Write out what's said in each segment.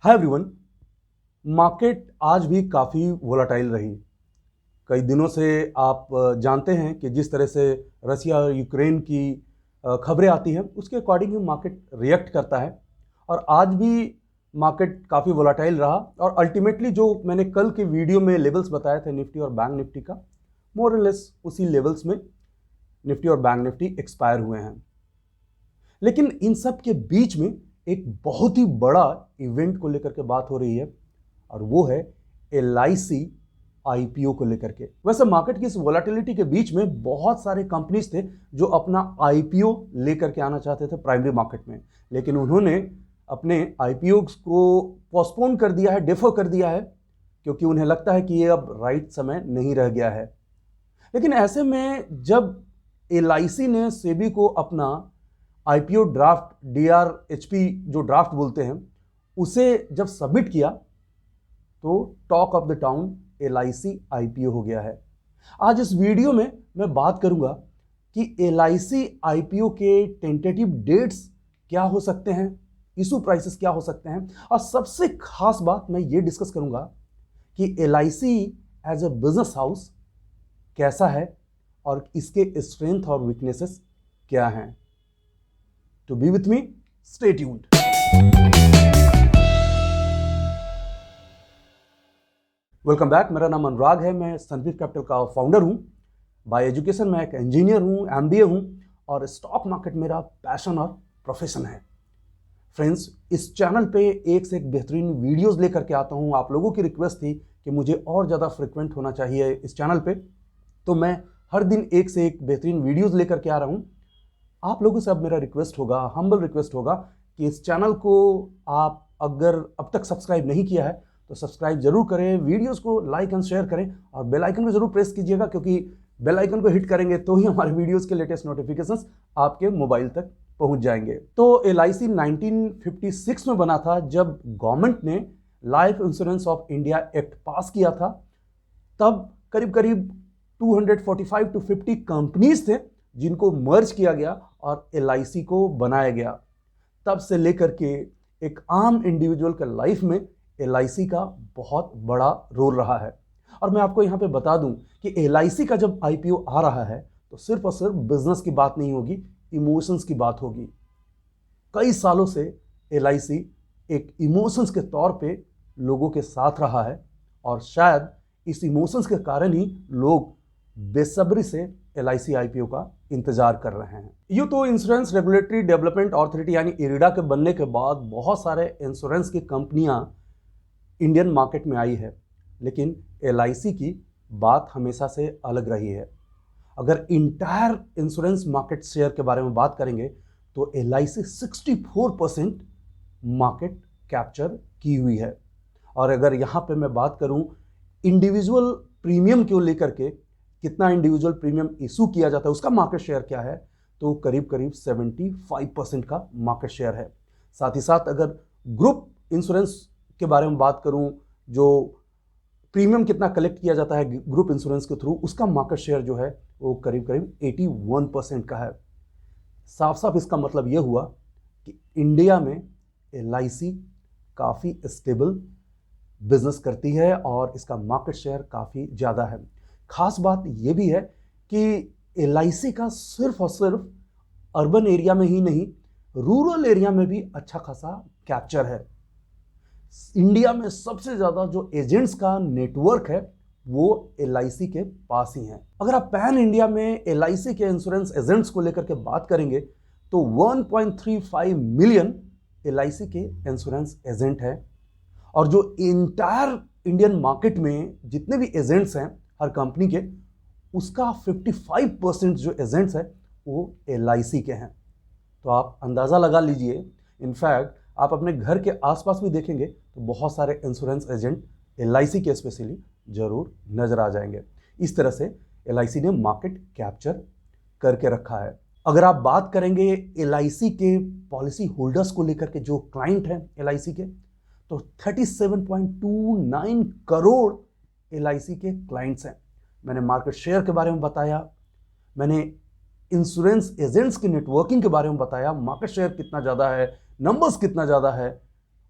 Hi everyone. Market आज भी काफ़ी वोलाटाइल रही। कई दिनों से आप जानते हैं कि जिस तरह से रसिया और यूक्रेन की खबरें आती हैं उसके अकॉर्डिंग मार्केट रिएक्ट करता है और आज भी मार्केट काफ़ी वोलाटाइल रहा और अल्टीमेटली जो मैंने कल के वीडियो में लेवल्स बताए थे निफ्टी और बैंक निफ्टी का, मोर और लेस उसी लेवल्स में निफ्टी और बैंक निफ्टी एक्सपायर हुए हैं। लेकिन इन सब के बीच में एक बहुत ही बड़ा इवेंट को लेकर के बात हो रही है और वो है LIC IPO को लेकर के। वैसे मार्केट की इस वोलेटिलिटी के बीच में बहुत सारे कंपनीज थे जो अपना IPO लेकर के आना चाहते थे प्राइमरी मार्केट में, लेकिन उन्होंने अपने IPO को पोस्टपोन कर दिया है, डेफर कर दिया है, क्योंकि उन्हें लगता है कि ये अब राइट समय नहीं रह गया है। लेकिन ऐसे में जब LIC ने सेबी को अपना IPO ड्राफ्ट DRHP जो ड्राफ्ट बोलते हैं उसे जब सबमिट किया तो talk of the town LIC IPO हो गया है। आज इस वीडियो में मैं बात करूंगा कि LIC IPO के टेंटेटिव डेट्स क्या हो सकते हैं, इशू प्राइसेस क्या हो सकते हैं, और सबसे खास बात मैं ये डिस्कस करूंगा कि LIC as a business house कैसा है और इसके स्ट्रेंथ और वीकनेसेस क्या हैं। To be with me, stay tuned. Welcome back. मेरा नाम अनुराग है, मैं सनवीर कैपिटल का फाउंडर हूं। बाय एजुकेशन मैं एक इंजीनियर हूं, MBA हूं और स्टॉक मार्केट मेरा पैशन और प्रोफेशन है। फ्रेंड्स, इस चैनल पे एक से एक बेहतरीन वीडियोस लेकर के आता हूं। आप लोगों की रिक्वेस्ट थी कि मुझे और ज़्यादा फ्रिक्वेंट होना चाहिए इस चैनल पे, तो मैं हर दिन एक से एक बेहतरीन वीडियोज़ लेकर के आ रहा हूँ। आप लोगों से अब मेरा रिक्वेस्ट होगा, हम्बल रिक्वेस्ट होगा कि इस चैनल को आप अगर अब तक सब्सक्राइब नहीं किया है तो सब्सक्राइब जरूर करें, वीडियोस को लाइक एंड शेयर करें और बेल आइकन को जरूर प्रेस कीजिएगा, क्योंकि बेल आइकन को हिट करेंगे तो ही हमारे वीडियोस के लेटेस्ट नोटिफिकेशंस आपके मोबाइल तक पहुंच जाएंगे। तो LIC 1956 में बना था जब गवर्नमेंट ने life insurance of India act पास किया था। तब करीब करीब 245 to 50 कंपनीज थे जिनको मर्ज किया गया और LIC को बनाया गया। तब से लेकर के एक आम इंडिविजुअल के लाइफ में LIC का बहुत बड़ा रोल रहा है। और मैं आपको यहाँ पे बता दूं कि LIC का जब IPO आ रहा है तो सिर्फ और सिर्फ बिजनेस की बात नहीं होगी, इमोशंस की बात होगी। कई सालों से LIC एक इमोशंस के तौर पे लोगों के साथ रहा है और शायद इस इमोशंस के कारण ही लोग बेसब्री से LIC IPO का इंतजार कर रहे हैं। यूँ तो इंश्योरेंस रेगुलेटरी डेवलपमेंट अथॉरिटी यानी IRDA के बनने के बाद बहुत सारे इंश्योरेंस की कंपनियां इंडियन मार्केट में आई है, लेकिन LIC की बात हमेशा से अलग रही है। अगर इंटायर इंश्योरेंस मार्केट शेयर के बारे में बात करेंगे तो LIC 64% मार्केट कैप्चर की हुई है। और अगर यहाँ पे मैं बात करूँ इंडिविजुअल प्रीमियम को लेकर के, कितना इंडिविजुअल प्रीमियम इशू किया जाता है, उसका मार्केट शेयर क्या है, तो करीब करीब 75% का मार्केट शेयर है। साथ ही साथ अगर ग्रुप इंश्योरेंस के बारे में बात करूं, जो प्रीमियम कितना कलेक्ट किया जाता है ग्रुप इंश्योरेंस के थ्रू, उसका मार्केट शेयर जो है वो करीब करीब 81% का है। साफ साफ इसका मतलब यह हुआ कि इंडिया में LIC काफ़ी स्टेबल बिजनेस करती है और इसका मार्केट शेयर काफ़ी ज़्यादा है। खास बात यह भी है कि LIC का सिर्फ और सिर्फ अर्बन एरिया में ही नहीं, रूरल एरिया में भी अच्छा खासा कैप्चर है। इंडिया में सबसे ज़्यादा जो एजेंट्स का नेटवर्क है वो LIC के पास ही है। अगर आप पैन इंडिया में LIC के इंश्योरेंस एजेंट्स को लेकर के बात करेंगे तो 1.35 मिलियन LIC के इंश्योरेंस एजेंट है और जो इंटायर इंडियन मार्केट में जितने भी एजेंट्स हैं हर कंपनी के, उसका 55% जो एजेंट्स है वो LIC के हैं। तो आप अंदाज़ा लगा लीजिए, इनफैक्ट आप अपने घर के आसपास भी देखेंगे तो बहुत सारे इंश्योरेंस एजेंट LIC के स्पेशली जरूर नजर आ जाएंगे। इस तरह से LIC ने मार्केट कैप्चर करके रखा है। अगर आप बात करेंगे LIC के पॉलिसी होल्डर्स को लेकर के, जो क्लाइंट हैं LIC के, तो 37.29 करोड़ LIC के क्लाइंट्स हैं। मैंने मार्केट शेयर के बारे में बताया, मैंने इंश्योरेंस एजेंट्स की नेटवर्किंग के बारे में बताया, मार्केट शेयर कितना ज़्यादा है, नंबर्स कितना ज़्यादा है,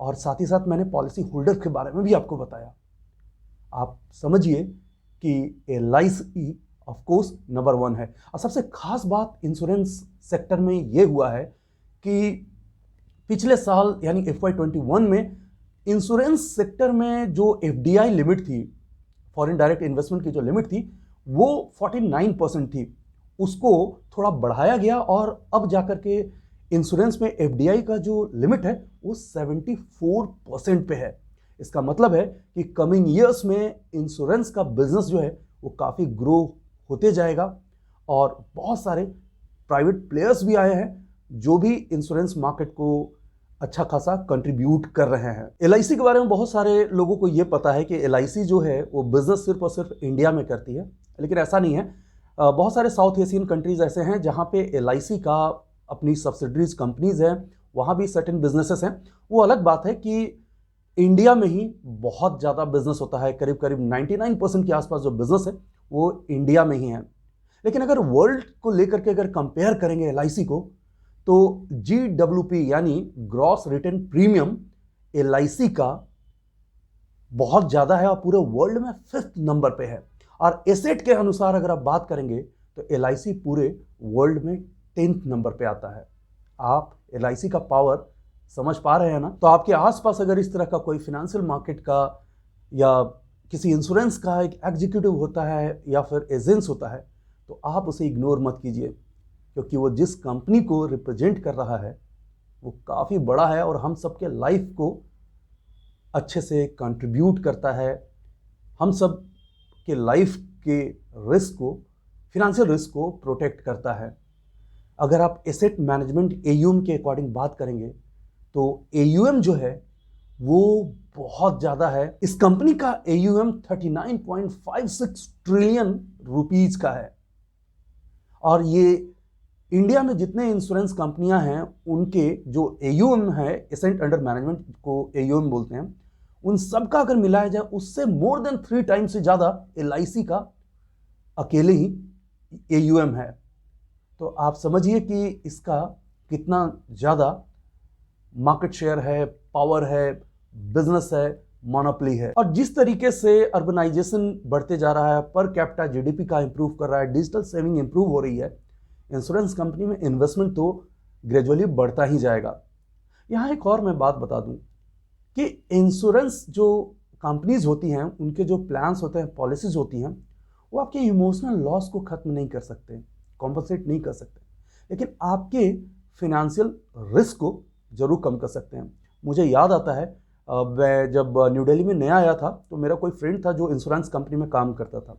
और साथ ही साथ मैंने पॉलिसी होल्डर के बारे में भी आपको बताया। आप समझिए कि LIC ऑफ कोर्स नंबर 1 है। और सबसे खास बात इंश्योरेंस सेक्टर में ये हुआ है कि पिछले साल यानी FY21 में इंश्योरेंस सेक्टर में जो FDI लिमिट थी, फॉरेन डायरेक्ट इन्वेस्टमेंट की जो लिमिट थी, वो 49% थी। उसको थोड़ा बढ़ाया गया और अब जाकर के इंश्योरेंस में FDI का जो लिमिट है वो 74% पे है। इसका मतलब है कि कमिंग ईयर्स में इंश्योरेंस का बिजनेस जो है वो काफ़ी ग्रो होते जाएगा और बहुत सारे प्राइवेट प्लेयर्स भी आए हैं जो भी इंश्योरेंस मार्केट को अच्छा खासा कंट्रीब्यूट कर रहे हैं। LIC के बारे में बहुत सारे लोगों को ये पता है कि LIC जो है वो बिजनेस सिर्फ और सिर्फ इंडिया में करती है, लेकिन ऐसा नहीं है। बहुत सारे साउथ एशियन कंट्रीज ऐसे हैं जहाँ पे LIC का अपनी सब्सिडरीज कंपनीज हैं, वहाँ भी सर्टेन बिजनेसेस हैं। वो अलग बात है कि इंडिया में ही बहुत ज़्यादा बिजनेस होता है, करीब करीब 99% के आसपास जो बिजनेस है वो इंडिया में ही है। लेकिन अगर वर्ल्ड को लेकर के अगर कंपेयर करेंगे LIC को, तो GWP यानी ग्रॉस रिटर्न प्रीमियम LIC का बहुत ज़्यादा है और पूरे वर्ल्ड में 5th नंबर पे है। और एसेट के अनुसार अगर आप बात करेंगे तो LIC पूरे वर्ल्ड में 10th नंबर पे आता है। आप LIC का पावर समझ पा रहे हैं ना? तो आपके आसपास अगर इस तरह का कोई फिनेंशियल मार्केट का या किसी इंश्योरेंस का एक एग्जीक्यूटिव होता है या फिर एजेंट्स होता है, तो आप उसे इग्नोर मत कीजिए, क्योंकि वो जिस कंपनी को रिप्रेजेंट कर रहा है वो काफ़ी बड़ा है और हम सबके लाइफ को अच्छे से कंट्रीब्यूट करता है। हम सब के लाइफ के रिस्क को, फिनेंशियल रिस्क को प्रोटेक्ट करता है। अगर आप एसेट मैनेजमेंट AUM के अकॉर्डिंग बात करेंगे तो AUM जो है वो बहुत ज़्यादा है। इस कंपनी का AUM 39.56 ट्रिलियन रुपीज का है और ये इंडिया में जितने इंश्योरेंस कंपनियां हैं उनके जो AUM है, एसेट अंडर मैनेजमेंट को AUM बोलते हैं, उन सब का अगर मिलाया जाए उससे मोर देन 3 टाइम्स से ज़्यादा LIC का अकेले ही AUM है। तो आप समझिए कि इसका कितना ज़्यादा मार्केट शेयर है, पावर है, बिजनेस है, मोनोपोली है। और जिस तरीके से अर्बनाइजेशन बढ़ते जा रहा है, पर कैपिटा GDP का इंप्रूव कर रहा है, डिजिटल सेविंग इंप्रूव हो रही है, इंश्योरेंस कंपनी में इन्वेस्टमेंट तो ग्रेजुअली बढ़ता ही जाएगा। यहाँ एक और मैं बात बता दूं कि इंश्योरेंस जो कंपनीज होती हैं उनके जो प्लान्स होते हैं, पॉलिसीज होती हैं, वो आपके इमोशनल लॉस को खत्म नहीं कर सकते, कॉम्पनसेट नहीं कर सकते, लेकिन आपके फिनेंशियल रिस्क को जरूर कम कर सकते हैं। मुझे याद आता है मैं जब न्यू दिल्ली में नया आया था तो मेरा कोई फ्रेंड था जो इंश्योरेंस कंपनी में काम करता था।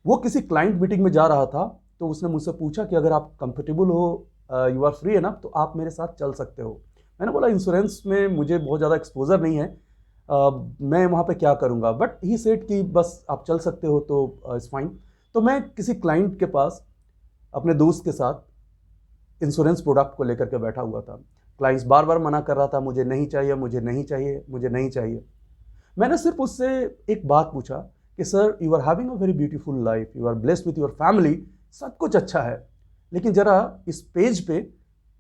वो किसी क्लाइंट मीटिंग में जा रहा था तो उसने मुझसे पूछा कि अगर आप कंफर्टेबल हो, यू आर फ्री है ना, तो आप मेरे साथ चल सकते हो। मैंने बोला इंश्योरेंस में मुझे बहुत ज़्यादा एक्सपोजर नहीं है, मैं वहाँ पे क्या करूँगा, बट ही सेड कि बस आप चल सकते हो तो इट्स फाइन। तो मैं किसी क्लाइंट के पास अपने दोस्त के साथ इंश्योरेंस प्रोडक्ट को लेकर के बैठा हुआ था। क्लाइंट्स बार बार मना कर रहा था, मुझे नहीं चाहिए, मुझे नहीं चाहिए, मुझे नहीं चाहिए। मैंने सिर्फ उससे एक बात पूछा कि sir, you are having a very beautiful life, you are blessed with your family, सब कुछ अच्छा है, लेकिन जरा इस पेज पे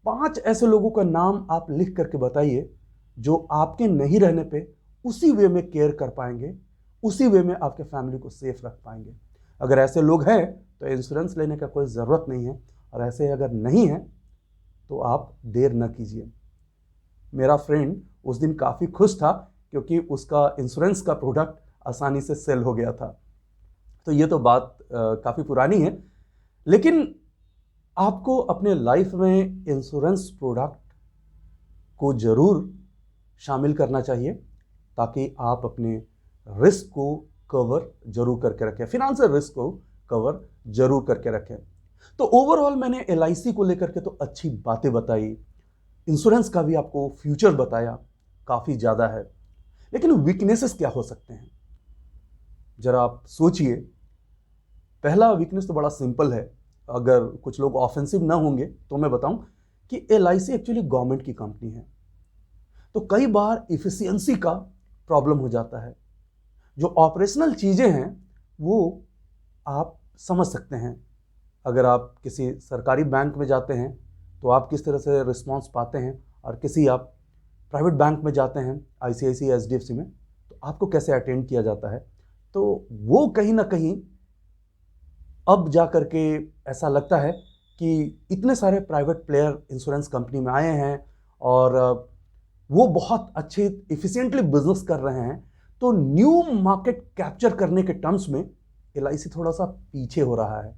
5 ऐसे लोगों का नाम आप लिख करके बताइए जो आपके नहीं रहने पे उसी वे में केयर कर पाएंगे, उसी वे में आपके फैमिली को सेफ रख पाएंगे। अगर ऐसे लोग हैं तो इंश्योरेंस लेने का कोई ज़रूरत नहीं है, और ऐसे अगर नहीं है तो आप देर न कीजिए। मेरा फ्रेंड उस दिन काफ़ी खुश था क्योंकि उसका इंश्योरेंस का प्रोडक्ट आसानी से सेल हो गया था। तो ये तो बात काफ़ी पुरानी है, लेकिन आपको अपने लाइफ में इंश्योरेंस प्रोडक्ट को ज़रूर शामिल करना चाहिए ताकि आप अपने रिस्क को कवर जरूर करके रखें, फिनेंशियल रिस्क को कवर जरूर करके रखें। तो ओवरऑल मैंने LIC को लेकर के तो अच्छी बातें बताई, इंश्योरेंस का भी आपको फ्यूचर बताया, काफ़ी ज़्यादा है, लेकिन वीकनेसेस क्या हो सकते हैं ज़रा आप सोचिए। पहला वीकनेस तो बड़ा सिंपल है, अगर कुछ लोग ऑफेंसिव ना होंगे तो मैं बताऊं कि LIC एक्चुअली गवर्नमेंट की कंपनी है, तो कई बार इफिशियंसी का प्रॉब्लम हो जाता है। जो ऑपरेशनल चीज़ें हैं वो आप समझ सकते हैं। अगर आप किसी सरकारी बैंक में जाते हैं तो आप किस तरह से रिस्पॉन्स पाते हैं, और किसी आप प्राइवेट बैंक में जाते हैं, ICICI, HDFC में, तो आपको कैसे अटेंड किया जाता है, तो वो कहीं ना कहीं अब जा करके ऐसा लगता है कि इतने सारे प्राइवेट प्लेयर इंश्योरेंस कंपनी में आए हैं और वो बहुत अच्छे इफिशिएंटली बिजनेस कर रहे हैं, तो न्यू मार्केट कैप्चर करने के टर्म्स में LIC थोड़ा सा पीछे हो रहा है।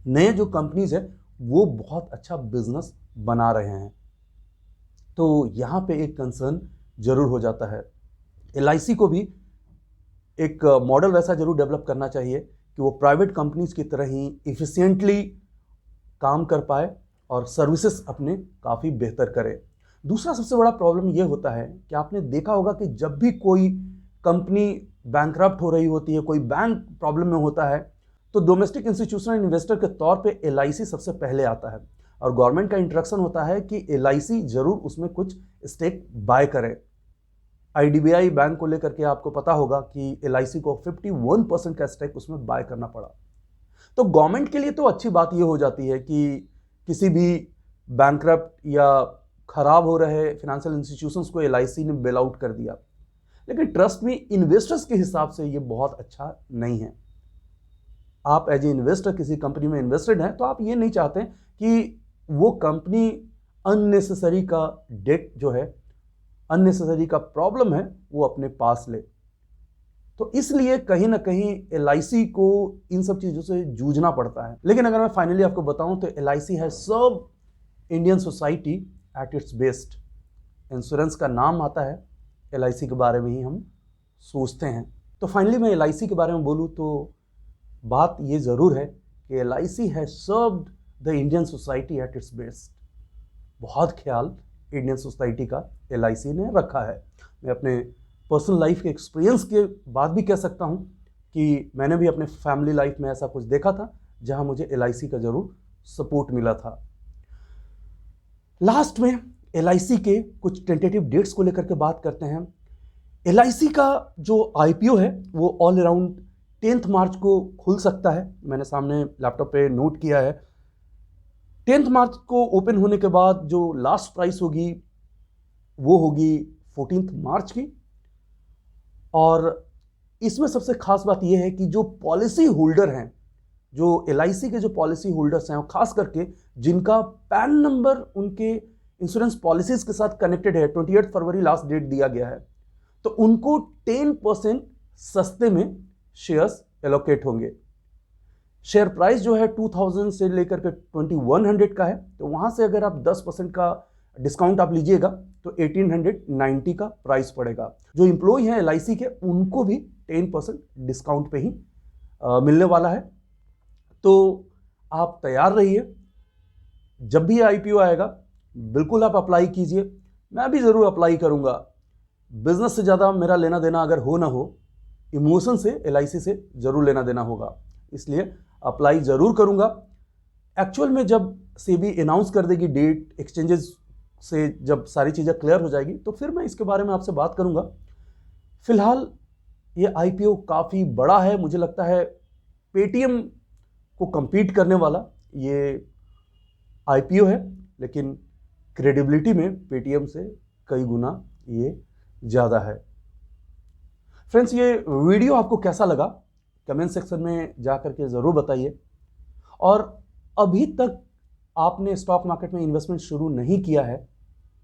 नए जो कंपनीज है वो बहुत अच्छा बिजनेस बना रहे हैं, तो यहां पे एक कंसर्न जरूर हो जाता है। LIC को भी एक मॉडल वैसा जरूर डेवलप करना चाहिए कि वो प्राइवेट कंपनीज की तरह ही इफिशिएंटली काम कर पाए और सर्विसेज अपने काफ़ी बेहतर करे। दूसरा सबसे बड़ा प्रॉब्लम ये होता है कि आपने देखा होगा कि जब भी कोई कंपनी बैंकरप्ट हो रही होती है, कोई बैंक प्रॉब्लम में होता है, तो डोमेस्टिक इंस्टीट्यूशनल इन्वेस्टर के तौर पे LIC सबसे पहले आता है और गवर्नमेंट का इंटरेक्शन होता है कि LIC जरूर उसमें कुछ स्टेक बाय करे। IDBI बैंक को लेकर के आपको पता होगा कि LIC को 51% का स्टेक उसमें बाय करना पड़ा। तो गवर्नमेंट के लिए तो अच्छी बात यह हो जाती है कि किसी भी बैंकरप्ट या खराब हो रहे फाइनेंशियल इंस्टीट्यूशंस को LIC ने बेल आउट कर दिया, लेकिन ट्रस्ट में इन्वेस्टर्स के हिसाब से ये बहुत अच्छा नहीं है। आप एज ए इन्वेस्टर किसी कंपनी में इन्वेस्टेड हैं, तो आप ये नहीं चाहते कि वो कंपनी अननेसेसरी का डेट जो है, अननेसेसरी का प्रॉब्लम है, वो अपने पास ले। तो इसलिए कहीं ना कहीं LIC को इन सब चीजों से जूझना पड़ता है। लेकिन अगर मैं फाइनली आपको बताऊं तो LIC है serve Indian society at its best. Insurance का नाम आता है, LIC के बारे में ही हम सोचते हैं। तो फाइनली मैं LIC के बारे में बोलूं तो बात ये जरूर है कि LIC है served the Indian society at its best. बहुत ख्याल इंडियन सोसाइटी का LIC ने रखा है। मैं अपने पर्सनल लाइफ के एक्सपीरियंस के बाद भी कह सकता हूं कि मैंने भी अपने फैमिली लाइफ में ऐसा कुछ देखा था जहां मुझे LIC का जरूर सपोर्ट मिला था। लास्ट में LIC के कुछ टेंटेटिव डेट्स को लेकर के बात करते हैं। LIC का जो IPO है वो ऑल अराउंड 10th मार्च को खुल सकता है। मैंने सामने लैपटॉप पे नोट किया है। 10th मार्च को ओपन होने के बाद जो लास्ट प्राइस होगी वो होगी 14th मार्च की। और इसमें सबसे खास बात यह है कि जो पॉलिसी होल्डर हैं, जो LIC के जो पॉलिसी होल्डर्स हैं, खास करके जिनका पैन नंबर उनके इंश्योरेंस पॉलिसीज के साथ कनेक्टेड है, 28 फरवरी लास्ट डेट दिया गया है, तो उनको 10% सस्ते में शेयर्स एलोकेट होंगे। शेयर प्राइस जो है 2000 से लेकर के 2100 का है, तो वहां से अगर आप 10% का डिस्काउंट आप लीजिएगा तो 1890 का प्राइस पड़ेगा। जो एम्प्लॉय हैं LIC के, उनको भी 10% डिस्काउंट पे ही मिलने वाला है। तो आप तैयार रहिए, जब भी IPO आएगा बिल्कुल आप अप्लाई कीजिए। मैं भी जरूर अप्लाई करूंगा। बिजनेस से ज्यादा मेरा लेना देना अगर हो ना हो, इमोशन से LIC से जरूर लेना देना होगा, इसलिए अप्लाई जरूर करूंगा। एक्चुअल में जब सेबी अनाउंस कर देगी डेट, एक्सचेंजेस से जब सारी चीज़ें क्लियर हो जाएगी, तो फिर मैं इसके बारे में आपसे बात करूंगा। फिलहाल ये IPO काफ़ी बड़ा है, मुझे लगता है पेटीएम को compete करने वाला ये IPO है, लेकिन क्रेडिबिलिटी में पेटीएम से कई गुना ये ज़्यादा है। फ्रेंड्स, ये वीडियो आपको कैसा लगा कमेंट सेक्शन में जा करके ज़रूर बताइए। और अभी तक आपने स्टॉक मार्केट में इन्वेस्टमेंट शुरू नहीं किया है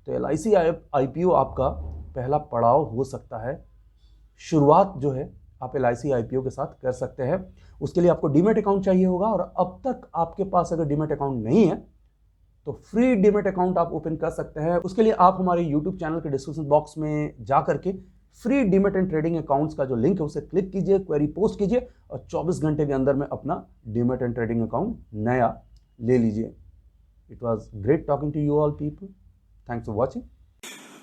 तो LIC IPO आपका पहला पड़ाव हो सकता है। शुरुआत जो है आप LIC IPO के साथ कर सकते हैं। उसके लिए आपको डीमैट अकाउंट चाहिए होगा, और अब तक आपके पास अगर डीमैट अकाउंट नहीं है तो फ्री डीमैट अकाउंट आप ओपन कर सकते हैं। उसके लिए आप हमारे यूट्यूब चैनल के डिस्क्रिप्शन बॉक्स में जा करके free demat and trading accounts का जो लिंक है उसे क्लिक कीजिए, क्वेरी पोस्ट कीजिए और 24 घंटे के अंदर में अपना डीमैट एंड ट्रेडिंग अकाउंट नया ले लीजिए। It was great talking to you all people. Thanks for watching.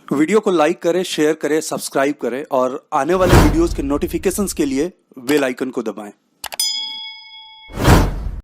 Video को लाइक करें, शेयर करें, सब्सक्राइब करें और आने वाले वीडियोस के नोटिफिकेशंस के लिए बेल आइकन को दबाएं।